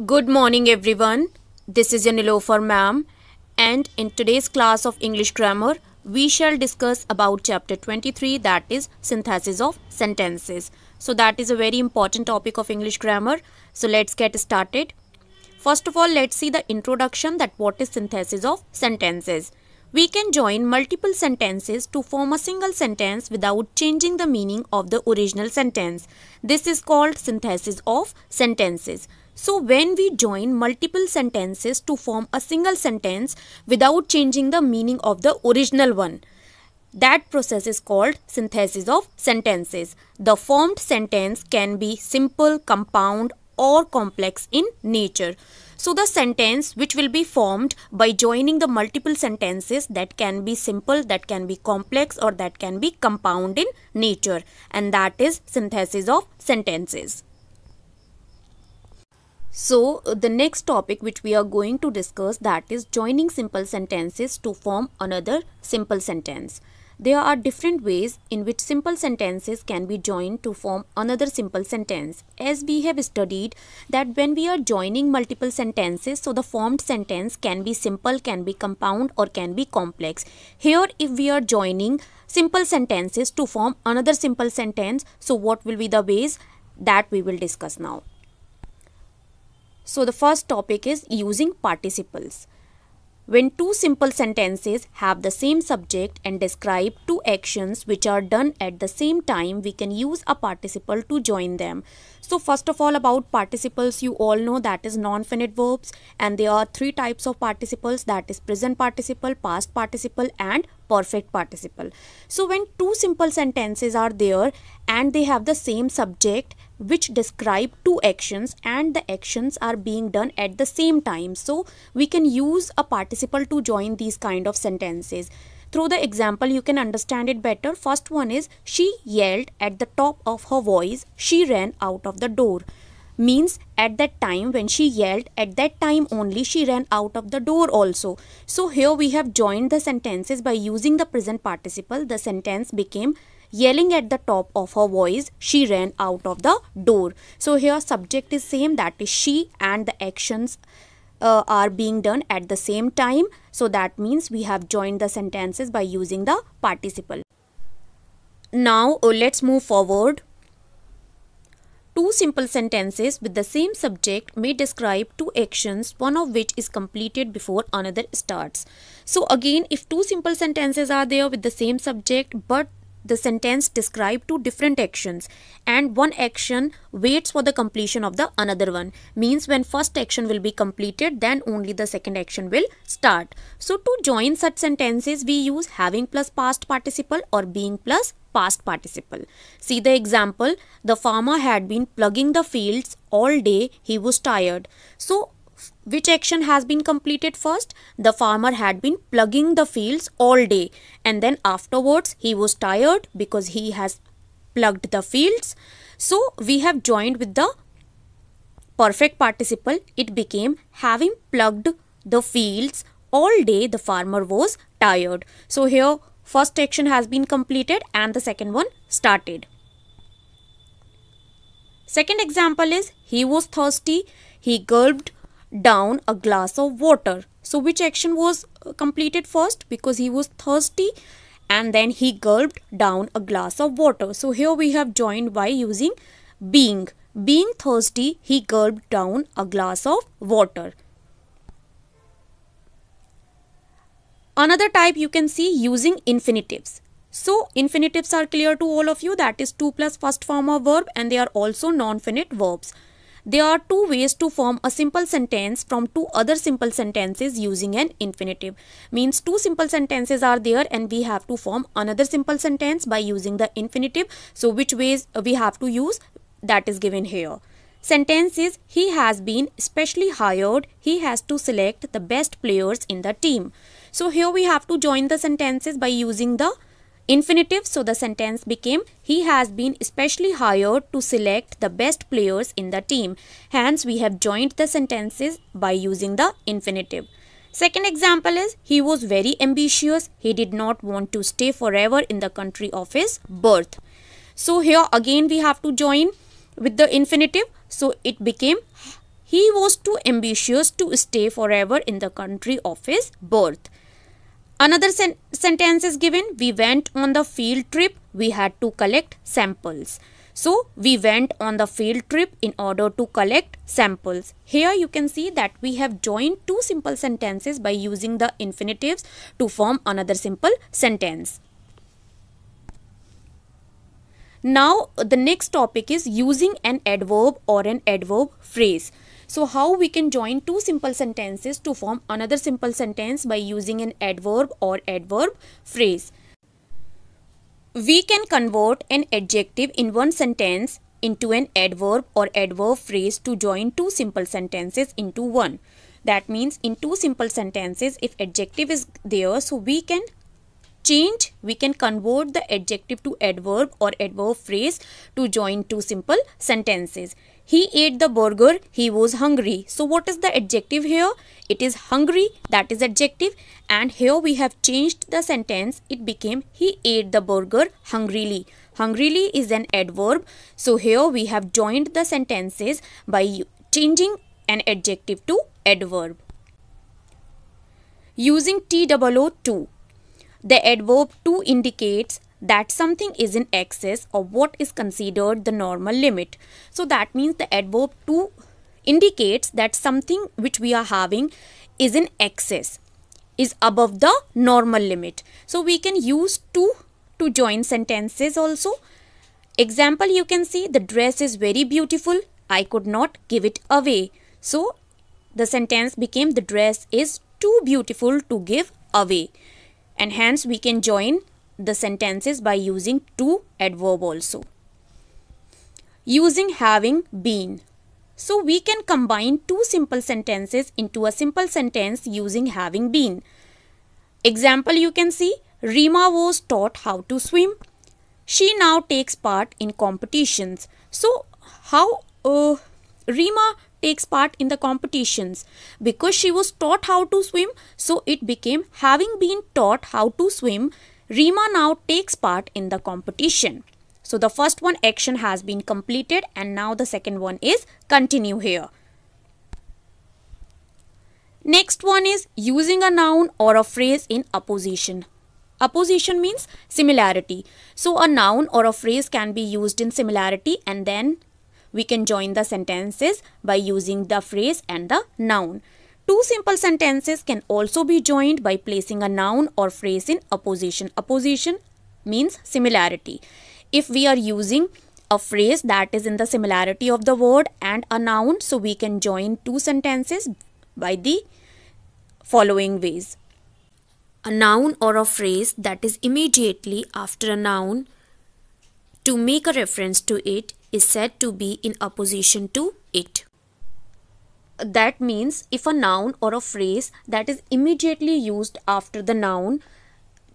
Good morning everyone. This is your Nilofer ma'am, and in today's class of English grammar we shall discuss about chapter 23, that is synthesis of sentences. So that is a very important topic of English grammar. So let's get started. First of all, let's see the introduction, that what is synthesis of sentences. We can join multiple sentences to form a single sentence without changing the meaning of the original sentence. This is called synthesis of sentences. So when we join multiple sentences to form a single sentence without changing the meaning of the original one, that process is called synthesis of sentences. The formed sentence can be simple, compound, or complex in nature. So the sentence which will be formed by joining the multiple sentences, that can be simple, that can be complex, or that can be compound in nature, and that is synthesis of sentences. So the next topic which we are going to discuss, that is joining simple sentences to form another simple sentence. There are different ways in which simple sentences can be joined to form another simple sentence. As we have studied that when we are joining multiple sentences, so the formed sentence can be simple, can be compound, or can be complex. Here if we are joining simple sentences to form another simple sentence, so what will be the ways, that we will discuss now. So the first topic is using participles. When two simple sentences have the same subject and describe two actions which are done at the same time, we can use a participle to join them. So first of all, about participles, you all know that is non-finite verbs, and there are three types of participles, that is present participle, past participle, and perfect participle. So when two simple sentences are there and they have the same subject which describe two actions and the actions are being done at the same time, so we can use a participle to join these kind of sentences. Through the example you can understand it better. First one is, she yelled at the top of her voice, she ran out of the door. Means at that time when she yelled, at that time only she ran out of the door also. So here we have joined the sentences by using the present participle. The sentence became, yelling at the top of her voice, she ran out of the door. So here subject is same, that is she, and the actions are being done at the same time. So that means we have joined the sentences by using the participle. Now let's move forward. Two simple sentences with the same subject may describe two actions, one of which is completed before another starts. So again, if two simple sentences are there with the same subject, but the sentence describe two different actions and one action waits for the completion of the another one, means when first action will be completed, then only the second action will start. So to join such sentences we use having plus past participle or being plus past participle. See the example, the farmer had been plugging the fields all day, he was tired. So which action has been completed first? The farmer had been plugging the fields all day, and then afterwards he was tired because he has plugged the fields. So we have joined with the perfect participle. It became, having plugged the fields all day, the farmer was tired. So here first action has been completed and the second one started. Second example is, he was thirsty, he gulped down a glass of water. So which action was completed first? Because he was thirsty and then he gulped down a glass of water. So here we have joined by using being. Being thirsty, he gulped down a glass of water. Another type you can see, using infinitives. So infinitives are clear to all of you, that is 2 plus first form of verb, and they are also non-finite verbs. There are two ways to form a simple sentence from two other simple sentences using an infinitive. Means two simple sentences are there and we have to form another simple sentence by using the infinitive. So which ways we have to use, that is given here. Sentence is, he has been specially hired, he has to select the best players in the team. So here we have to join the sentences by using the infinitive. So the sentence became, he has been specially hired to select the best players in the team. Hence we have joined the sentences by using the infinitive. Second example is, he was very ambitious, he did not want to stay forever in the country of his birth. So here again we have to join with the infinitive. So it became, He was too ambitious to stay forever in the country of his birth. Another sentence is given. We went on the field trip. We had to collect samples. So, we went on the field trip in order to collect samples. Here you can see that we have joined two simple sentences by using the infinitives to form another simple sentence. Now, the next topic is using an adverb or an adverb phrase. So, how we can join two simple sentences to form another simple sentence by using an adverb or adverb phrase. We can convert an adjective in one sentence into an adverb or adverb phrase to join two simple sentences into one. That means in two simple sentences, if adjective is there, so we can convert the adjective to adverb or adverb phrase to join two simple sentences. He ate the burger, he was hungry. So what is the adjective here? It is hungry, that is adjective, and here we have changed the sentence. It became he ate the burger hungrily. Hungrily is an adverb. So here we have joined the sentences by changing an adjective to adverb. Using TOO. The adverb to indicates that something is in excess of what is considered the normal limit. So that means the adverb to indicates that something which we are having is in excess, is above the normal limit. So we can use to join sentences also. Example, you can see the dress is very beautiful. I could not give it away. So the sentence became the dress is too beautiful to give away. And hence we can join the sentences by using to adverb also. Using having been. So we can combine two simple sentences into a simple sentence using having been. Example, you can see Rima was taught how to swim. She now takes part in competitions. So how Rima takes part in the competitions? Because she was taught how to swim, so it became having been taught how to swim, Rima now takes part in the competition. So the first one action has been completed and now the second one is continue here. Next one is using a noun or a phrase in apposition. Apposition means similarity. So a noun or a phrase can be used in similarity and then we can join the sentences by using the phrase and the noun. Two simple sentences can also be joined by placing a noun or phrase in apposition. Apposition means similarity. If we are using a phrase that is in the similarity of the word and a noun, so we can join two sentences by the following ways. A noun or a phrase that is immediately after a noun to make a reference to it is said to be in opposition to it. That means if a noun or a phrase that is immediately used after the noun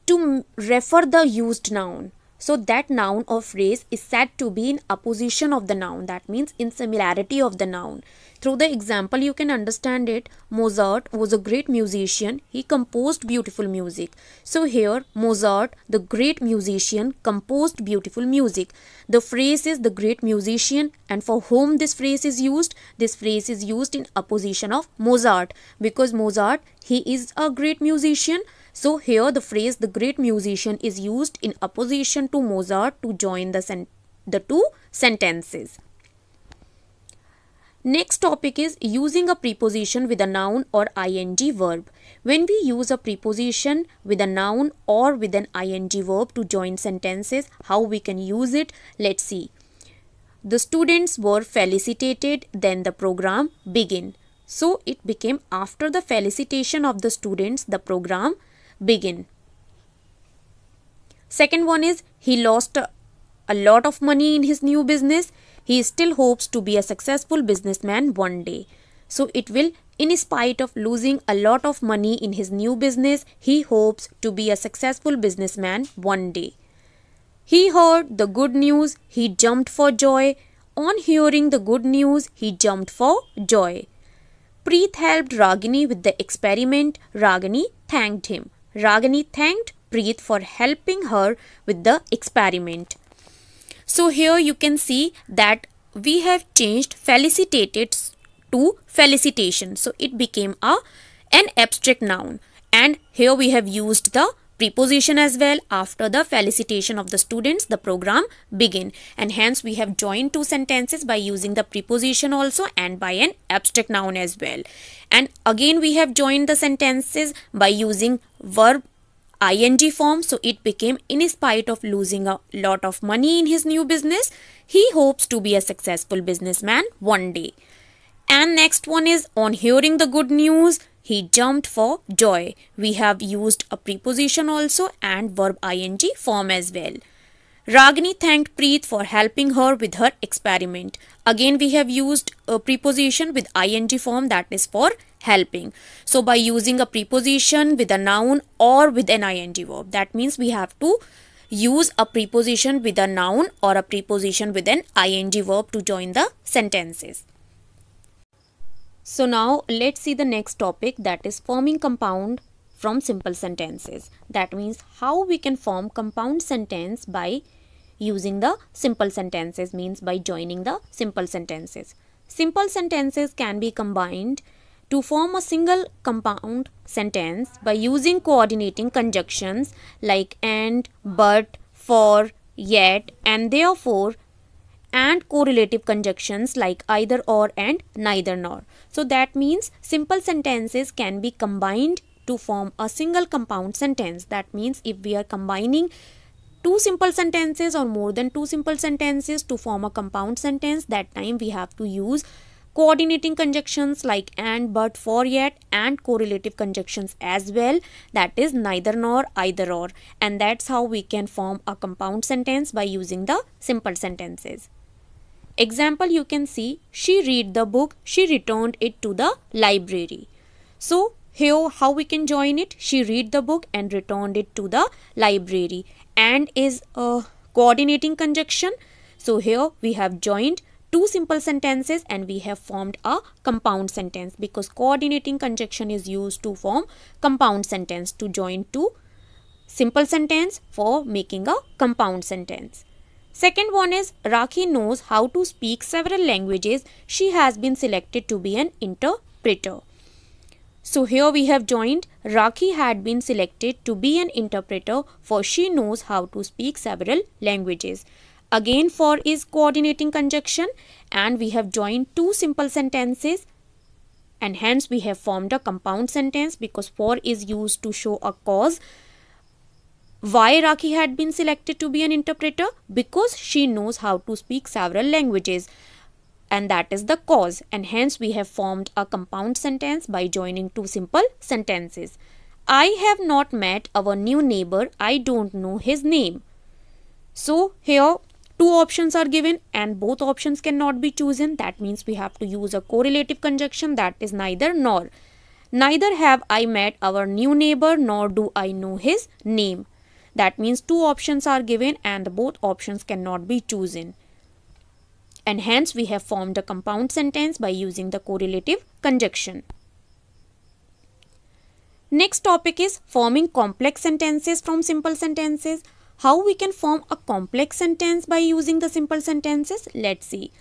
to refer the used noun, so that noun or phrase is said to be in opposition of the noun. That means in similarity of the noun. Through the example you can understand it. Mozart was a great musician. He composed beautiful music. So here Mozart, the great musician, composed beautiful music. The phrase is the great musician, and for whom this phrase is used? This phrase is used in opposition of Mozart, because Mozart, he is a great musician. So here the phrase the great musician is used in opposition to Mozart to join the two sentences. Next topic is using a preposition with a noun or ing verb. When we use a preposition with a noun or with an ing verb to join sentences, how we can use it? Let's see. The students were felicitated, then the program began. So it became after the felicitation of the students, the program began. Second one is he lost a lot of money in his new business. He still hopes to be a successful businessman one day. So it will, in spite of losing a lot of money in his new business, he hopes to be a successful businessman one day. He heard the good news. He jumped for joy. On hearing the good news, he jumped for joy. Preet helped Ragini with the experiment. Ragini thanked him. Ragini thanked Preet for helping her with the experiment. So here you can see that we have changed felicitated to felicitation. So it became an abstract noun. And here we have used the preposition as well. After the felicitation of the students, the program begin, and hence we have joined two sentences by using the preposition also and by an abstract noun as well. And again we have joined the sentences by using verb ing form. So it became, in spite of losing a lot of money in his new business, he hopes to be a successful businessman one day. And next one is, on hearing the good news, he jumped for joy. We have used a preposition also and verb ing form as well. Ragini thanked Preet for helping her with her experiment. Again we have used a preposition with ing form, that is for helping. So by using a preposition with a noun or with an ing verb, that means we have to use a preposition with a noun or a preposition with an ing verb to join the sentences. So now let's see the next topic, that is forming compound from simple sentences. That means how we can form compound sentence by using the simple sentences, means by joining the simple sentences. Simple sentences can be combined to form a single compound sentence by using coordinating conjunctions like and, but, for, yet, and therefore, and correlative conjunctions like either or and neither nor. So that means simple sentences can be combined to form a single compound sentence. That means if we are combining two simple sentences or more than two simple sentences to form a compound sentence, that time we have to use coordinating conjunctions like and, but, for, yet, and correlative conjunctions as well, that is neither nor, either or. And that's how we can form a compound sentence by using the simple sentences. Example, you can see, she read the book, she returned it to the library. So here how we can join it, she read the book and returned it to the library. And is a coordinating conjunction. So here we have joined two simple sentences and we have formed a compound sentence, because coordinating conjunction is used to form compound sentence, to join two simple sentence for making a compound sentence. Second one is, Rakhi knows how to speak several languages. She has been selected to be an interpreter. So here we have joined Rakhi had been selected to be an interpreter for she knows how to speak several languages. Again for is coordinating conjunction and we have joined two simple sentences and hence we have formed a compound sentence, because for is used to show a cause. Why Rakhi had been selected to be an interpreter? Because she knows how to speak several languages, and that is the cause, and hence we have formed a compound sentence by joining two simple sentences. I have not met our new neighbor. I don't know his name. So here two options are given and both options cannot be chosen. That means we have to use a correlative conjunction, that is neither nor. Neither have I met our new neighbor nor do I know his name. That means two options are given and both options cannot be chosen. And hence we have formed a compound sentence by using the correlative conjunction. Next topic is forming complex sentences from simple sentences. How we can form a complex sentence by using the simple sentences? Let's see.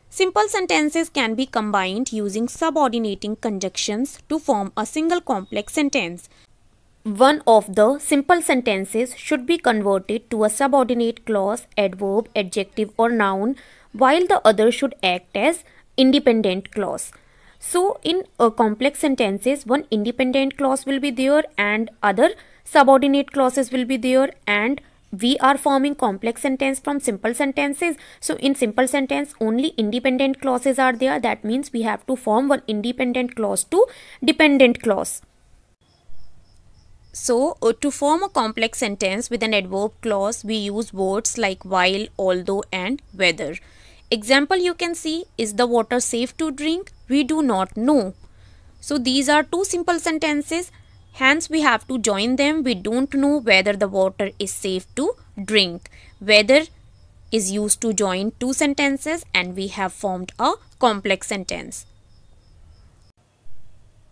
Simple sentences can be combined using subordinating conjunctions to form a single complex sentence. One of the simple sentences should be converted to a subordinate clause, adverb, adjective or noun, while the other should act as independent clause. So in complex sentences, one independent clause will be there and other subordinate clauses will be there, and we are forming complex sentence from simple sentences. So in simple sentence only independent clauses are there. That means we have to form one independent clause to dependent clause. So to form a complex sentence with an adverb clause, we use words like while, although and whether. Example, you can see, is the water safe to drink? We do not know. So these are two simple sentences. Hence we have to join them. We don't know whether the water is safe to drink. Whether is used to join two sentences and we have formed a complex sentence.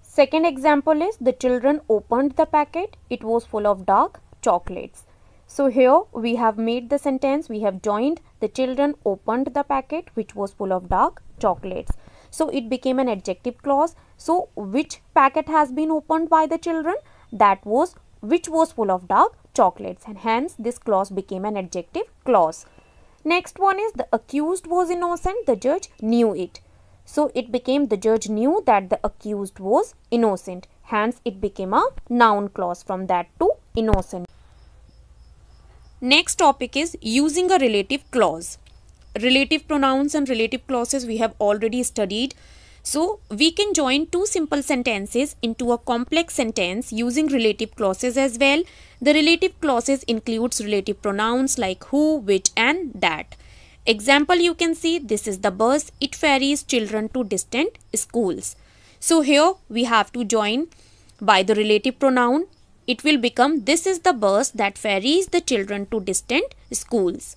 Second example is, the children opened the packet. It was full of dark chocolates. So here we have made the sentence. We have joined the children opened the packet which was full of dark chocolates. so it became an adjective clause. So which packet has been opened by the children? That was which was full of dark chocolates, and hence this clause became an adjective clause. Next one is the accused was innocent, the judge knew it. So it became the judge knew that the accused was innocent. Hence it became a noun clause from that to innocent. Next topic is using a relative clause. Relative pronouns and relative clauses we have already studied. So we can join two simple sentences into a complex sentence using relative clauses as well. The relative clauses includes relative pronouns like who, which and that. Example, you can see this is the bus, it ferries children to distant schools. So here we have to join by the relative pronoun. It will become this is the bus that ferries the children to distant schools.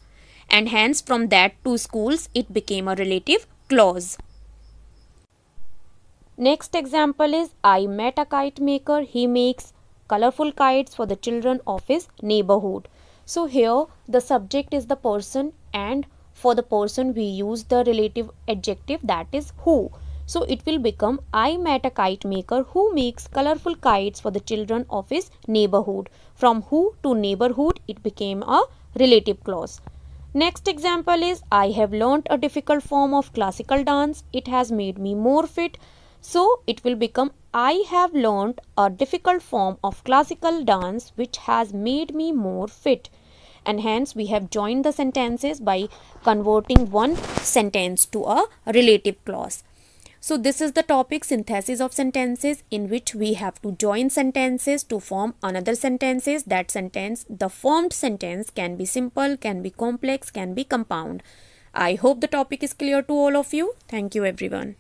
And hence from that to schools it became a relative clause. Next example is I met a kite maker. He makes colorful kites for the children of his neighborhood. So here the subject is the person, and for the person we use the relative adjective, that is who. So it will become I met a kite maker who makes colorful kites for the children of his neighborhood. From who to neighborhood it became a relative clause. Next example is I have learnt a difficult form of classical dance. It has made me more fit. So it will become I have learnt a difficult form of classical dance which has made me more fit. And hence we have joined the sentences by converting one sentence to a relative clause. So this is the topic synthesis of sentences, in which we have to join sentences to form another sentences. That sentence, the formed sentence, can be simple, can be complex, can be compound. I hope the topic is clear to all of you. Thank you everyone.